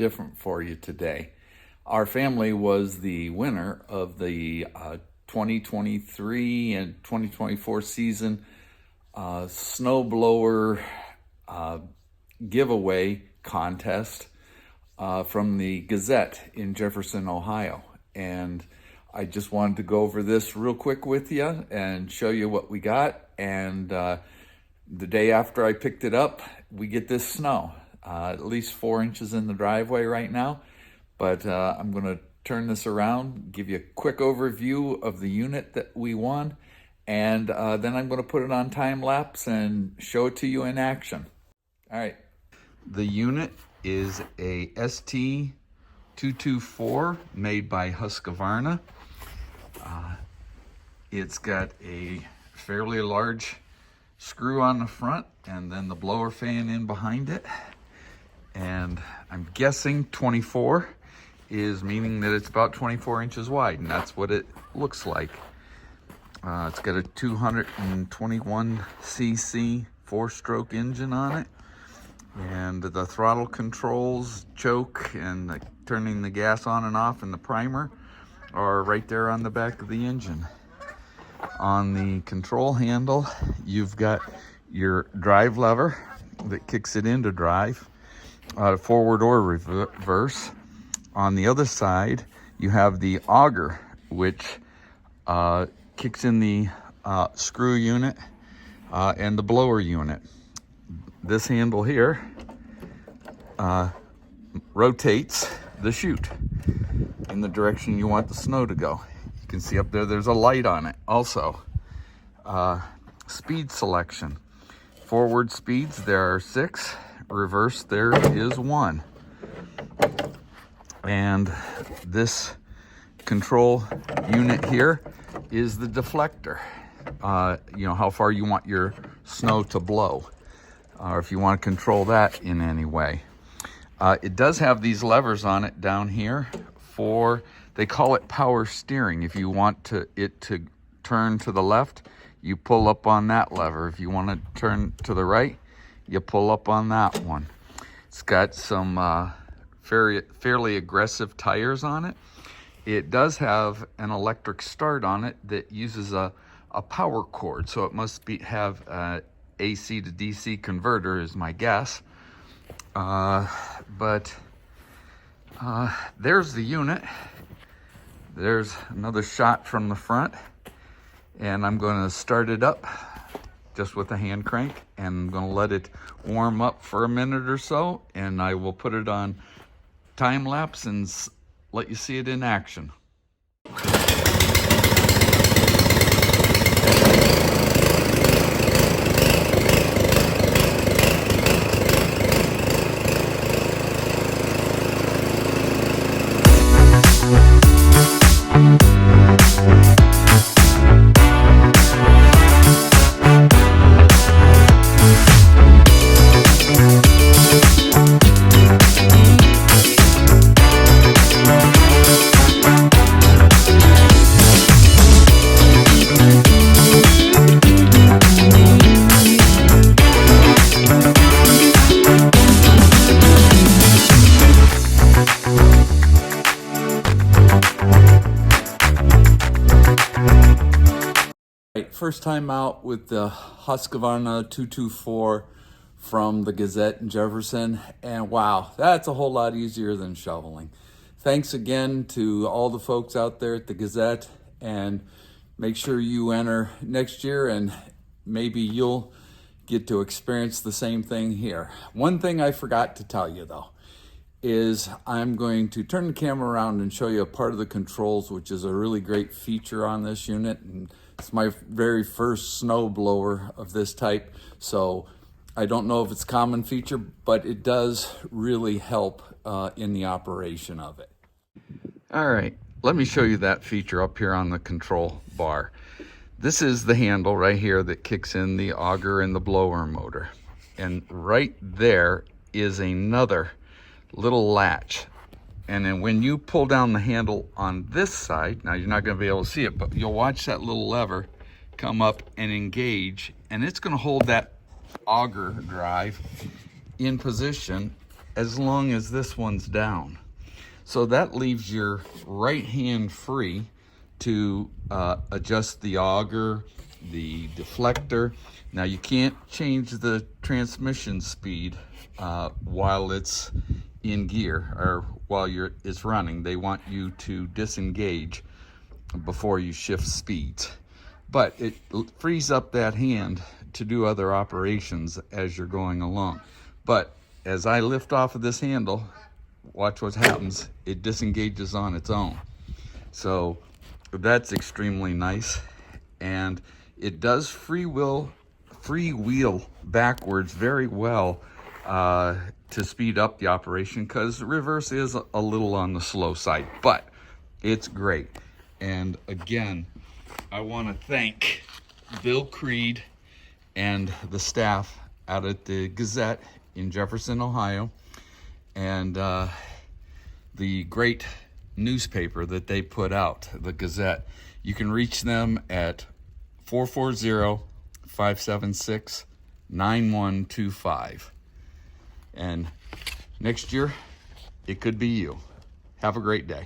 different for you today. Our family was the winner of the 2023 and 2024 season snowblower giveaway contest from the Gazette in Jefferson, Ohio. And I just wanted to go over this real quick with you and show you what we got. And the day after I picked it up, we get this snow, at least 4 inches in the driveway right now. But I'm going to turn this around, give you a quick overview of the unit that we won, and then I'm going to put it on time lapse and show it to you in action. All right. The unit is a ST224 made by Husqvarna. It's got a fairly large screw on the front and then the blower fan in behind it. And I'm guessing 24 is meaning that it's about 24 inches wide, and that's what it looks like. It's got a 221cc 4-stroke engine on it, and the throttle controls, choke, and turning the gas on and off and the primer are right there on the back of the engine. On the control handle, you've got your drive lever that kicks it into drive, forward or reverse. On the other side, you have the auger, which kicks in the screw unit and the blower unit. This handle here rotates the chute in the direction you want the snow to go. You can see up there, there's a light on it. Also, speed selection. Forward speeds, there are 6. Reverse, there is 1. And this control unit here is the deflector. You know, how far you want your snow to blow, or if you want to control that in any way. It does have these levers on it down here for, they call it power steering. If you want it to turn to the left, you pull up on that lever. If you want to turn to the right, you pull up on that one. It's got some fairly aggressive tires on it. It does have an electric start on it that uses a power cord, so it must have a AC to DC converter is my guess. But there's the unit. There's another shot from the front, and I'm going to start it up just with a hand crank, and I'm going to let it warm up for a minute or so, and I will put it on time lapse and let you see it in action. First time out with the Husqvarna 224 from the Gazette in Jefferson, and wow, that's a whole lot easier than shoveling. Thanks again to all the folks out there at the Gazette, and make sure you enter next year and maybe you'll get to experience the same thing here. One thing I forgot to tell you though is I'm going to turn the camera around and show you a part of the controls, which is a really great feature on this unit. And it's my very first snow blower of this type, so I don't know if it's a common feature, but it does really help in the operation of it. All right, let me show you that feature up here on the control bar. This is the handle right here that kicks in the auger and the blower motor. And right there is another little latch. And then when you pull down the handle on this side, now you're not going to be able to see it, but you'll watch that little lever come up and engage, and it's going to hold that auger drive in position as long as this one's down. So that leaves your right hand free to adjust the auger, the deflector. Now you can't change the transmission speed while it's in gear or while it's running. They want you to disengage before you shift speeds. But it frees up that hand to do other operations as you're going along. But as I lift off of this handle, watch what happens. It disengages on its own. So that's extremely nice. And it does freewheel backwards very well to speed up the operation, because reverse is a little on the slow side, but it's great. And again, I want to thank Bill Creed and the staff out at the Gazette in Jefferson, Ohio, and the great newspaper that they put out, the Gazette. You can reach them at 440-576-9125. And next year, it could be you. Have a great day.